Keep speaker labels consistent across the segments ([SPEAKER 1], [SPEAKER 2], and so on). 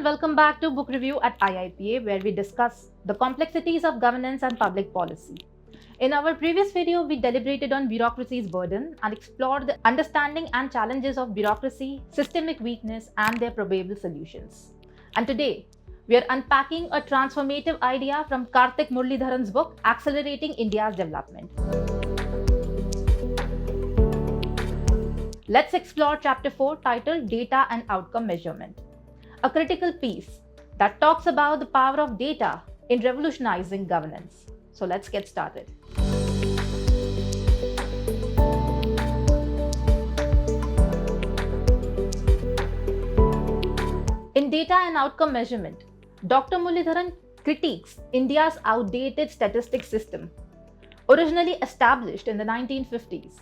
[SPEAKER 1] welcome back to Book Review at IIPA, where we discuss the complexities of governance and public policy. In our previous video, we deliberated on bureaucracy's burden and explored the understanding and challenges of bureaucracy, systemic weakness, and their probable solutions. And today, we are unpacking a transformative idea from Karthik Muralidharan's book, Accelerating India's Development. Let's explore Chapter 4, titled Data and Outcome Measurement, a critical piece that talks about the power of data in revolutionizing governance. So let's get started. In Data and Outcome Measurement, Dr. Muralidharan critiques India's outdated statistics system, originally established in the 1950s,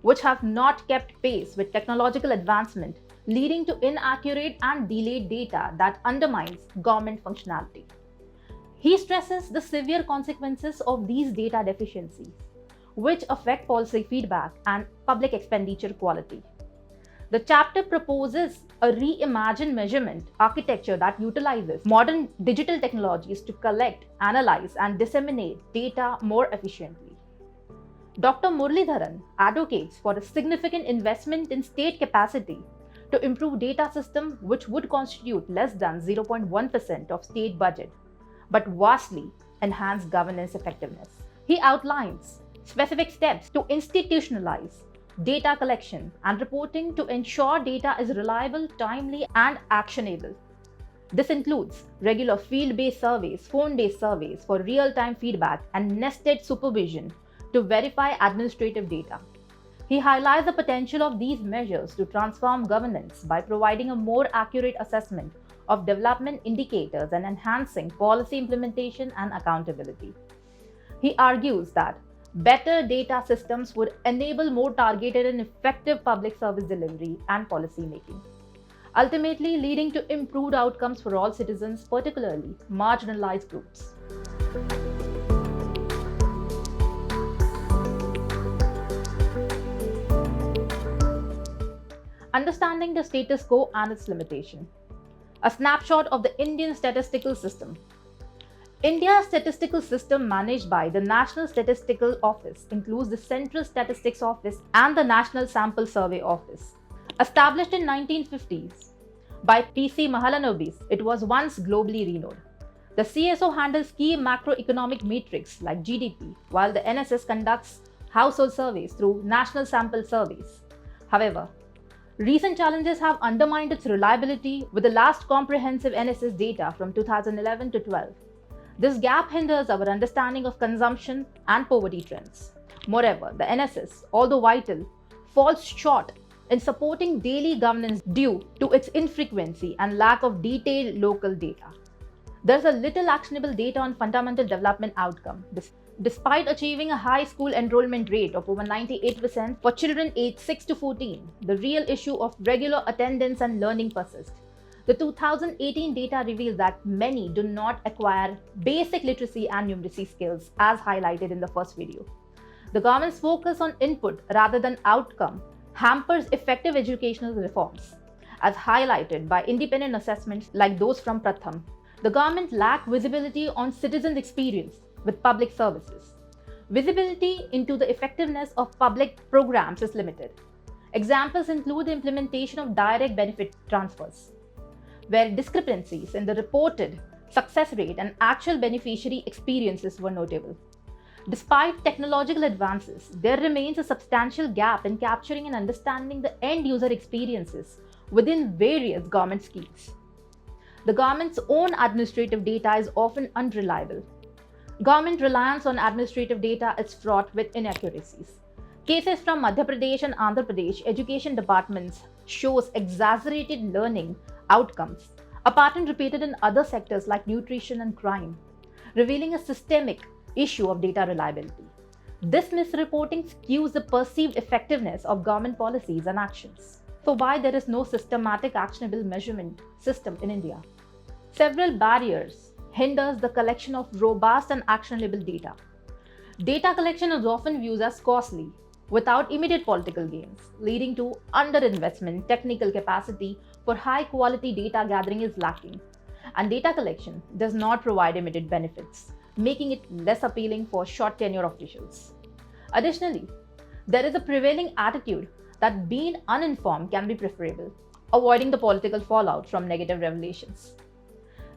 [SPEAKER 1] which have not kept pace with technological advancement, leading to inaccurate and delayed data that undermines government functionality. He stresses the severe consequences of these data deficiencies, which affect policy feedback and public expenditure quality. The chapter proposes a reimagined measurement architecture that utilizes modern digital technologies to collect, analyze, and disseminate data more efficiently. Dr. Muralidharan advocates for a significant investment in state capacity to improve data system, which would constitute less than 0.1% of state budget, but vastly enhance governance effectiveness. He outlines specific steps to institutionalize data collection and reporting to ensure data is reliable, timely, and actionable. This includes regular field-based surveys, phone-based surveys for real-time feedback, and nested supervision to verify administrative data. He highlights the potential of these measures to transform governance by providing a more accurate assessment of development indicators and enhancing policy implementation and accountability. He argues that better data systems would enable more targeted and effective public service delivery and policy making, ultimately leading to improved outcomes for all citizens, particularly marginalized groups. Understanding the status quo and its limitation. A snapshot of the Indian statistical system. India's statistical system, managed by the National Statistical Office, includes the Central Statistics Office and the National Sample Survey Office. Established in 1950s by P.C. Mahalanobis, it was once globally renowned. The CSO handles key macroeconomic metrics like GDP, while the NSS conducts household surveys through national sample surveys. However, recent challenges have undermined its reliability, with the last comprehensive NSS data from 2011 to 12. This gap hinders our understanding of consumption and poverty trends. Moreover, the NSS, although vital, falls short in supporting daily governance due to its infrequency and lack of detailed local data. There is a little actionable data on fundamental development outcome. Despite achieving a high school enrollment rate of over 98% for children aged 6 to 14, the real issue of regular attendance and learning persists. The 2018 data reveals that many do not acquire basic literacy and numeracy skills, as highlighted in the first video. The government's focus on input rather than outcome hampers effective educational reforms, as highlighted by independent assessments like those from Pratham. The government lacks visibility on citizens' experience with public services. Visibility into the effectiveness of public programs is limited. Examples include the implementation of direct benefit transfers, where discrepancies in the reported success rate and actual beneficiary experiences were notable. Despite technological advances, there remains a substantial gap in capturing and understanding the end-user experiences within various government schemes. The government's own administrative data is often unreliable. Government reliance on administrative data is fraught with inaccuracies. Cases from Madhya Pradesh and Andhra Pradesh education departments shows exaggerated learning outcomes, a pattern repeated in other sectors like nutrition and crime, revealing a systemic issue of data reliability. This misreporting skews the perceived effectiveness of government policies and actions. So why there is no systematic actionable measurement system in India? Several barriers hinders the collection of robust and actionable data. Data collection is often viewed as costly, without immediate political gains, leading to underinvestment. Technical capacity for high-quality data gathering is lacking. and data collection does not provide immediate benefits, making it less appealing for short tenure officials. Additionally, there is a prevailing attitude that being uninformed can be preferable, avoiding the political fallout from negative revelations.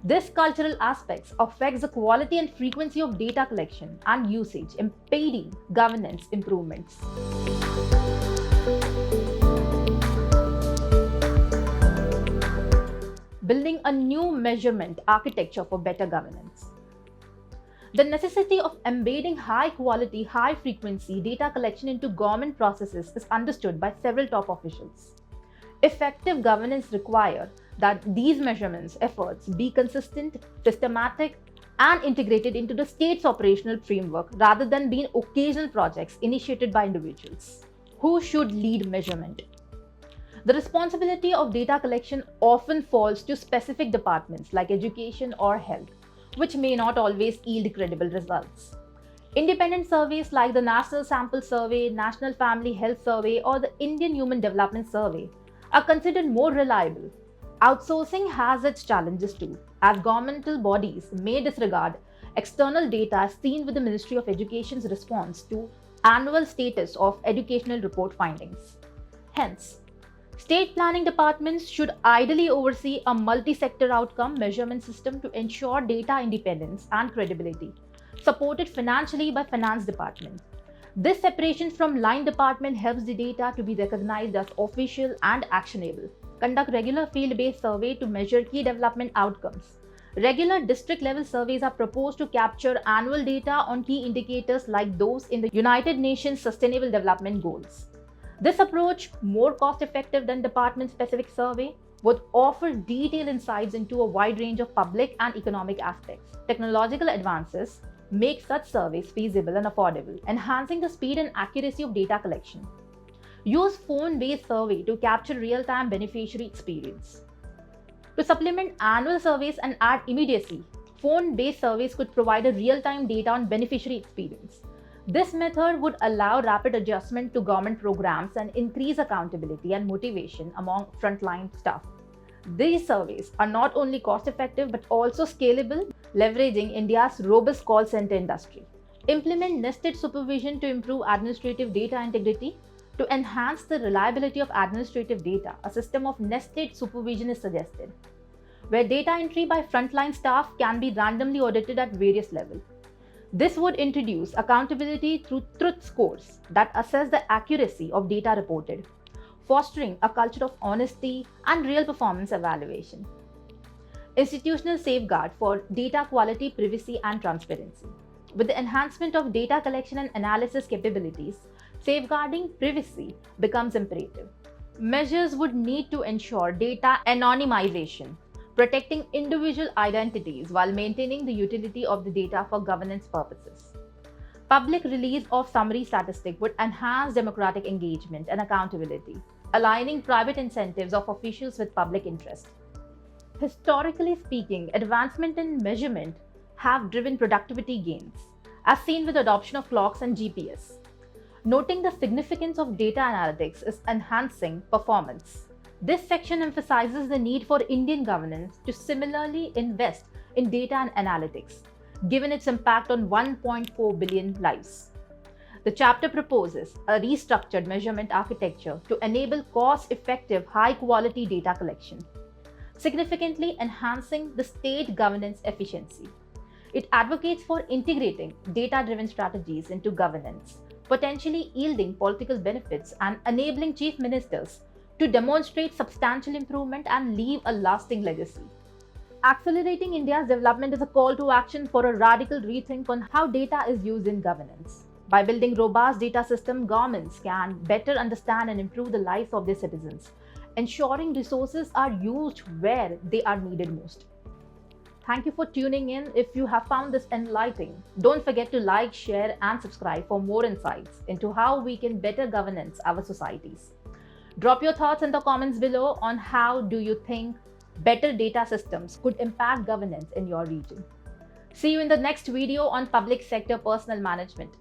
[SPEAKER 1] This cultural aspect affects the quality and frequency of data collection and usage, impeding governance improvements. Building a new measurement architecture for better governance. The necessity of embedding high quality, high frequency data collection into government processes is understood by several top officials. Effective governance requires that these measurements efforts be consistent, systematic, and integrated into the state's operational framework rather than being occasional projects initiated by individuals. Who should lead measurement? The responsibility of data collection often falls to specific departments like education or health, which may not always yield credible results. Independent surveys like the National Sample Survey, National Family Health Survey, or the Indian Human Development Survey are considered more reliable. Outsourcing has its challenges too, as governmental bodies may disregard external data as seen with the Ministry of Education's response to annual status of educational report findings. Hence, state planning departments should ideally oversee a multi-sector outcome measurement system to ensure data independence and credibility, supported financially by finance department. This separation from line department helps the data to be recognized as official and actionable. Conduct regular field-based survey to measure key development outcomes. Regular district-level surveys are proposed to capture annual data on key indicators like those in the United Nations Sustainable Development Goals. This approach, more cost-effective than department-specific survey, would offer detailed insights into a wide range of public and economic aspects. Technological advances make such surveys feasible and affordable, enhancing the speed and accuracy of data collection. Use phone-based survey to capture real-time beneficiary experience. To supplement annual surveys and add immediacy, phone-based surveys could provide a real-time data on beneficiary experience. This method would allow rapid adjustment to government programs and increase accountability and motivation among frontline staff. These surveys are not only cost-effective but also scalable, leveraging India's robust call center industry. Implement nested supervision to improve administrative data integrity. To enhance the reliability of administrative data, a system of nested supervision is suggested, where data entry by frontline staff can be randomly audited at various levels. This would introduce accountability through truth scores that assess the accuracy of data reported, fostering a culture of honesty and real performance evaluation. Institutional safeguard for data quality, privacy, and transparency. With the enhancement of data collection and analysis capabilities, safeguarding privacy becomes imperative. Measures would need to ensure data anonymization, protecting individual identities while maintaining the utility of the data for governance purposes. Public release of summary statistics would enhance democratic engagement and accountability, aligning private incentives of officials with public interest. Historically speaking, advancement in measurement have driven productivity gains, as seen with the adoption of clocks and GPS. Noting the significance of data analytics is enhancing performance. This section emphasizes the need for Indian governance to similarly invest in data and analytics, given its impact on 1.4 billion lives. The chapter proposes a restructured measurement architecture to enable cost-effective, high-quality data collection, significantly enhancing the state governance efficiency. It advocates for integrating data-driven strategies into governance, potentially yielding political benefits and enabling chief ministers to demonstrate substantial improvement and leave a lasting legacy. Accelerating India's development is a call to action for a radical rethink on how data is used in governance. By building robust data systems, governments can better understand and improve the lives of their citizens, ensuring resources are used where they are needed most. Thank you for tuning in. If you have found this enlightening, don't forget to like, share, and subscribe for more insights into how we can better governance our societies. Drop your thoughts in the comments below on how do you think better data systems could impact governance in your region. See you in the next video on public sector personnel management.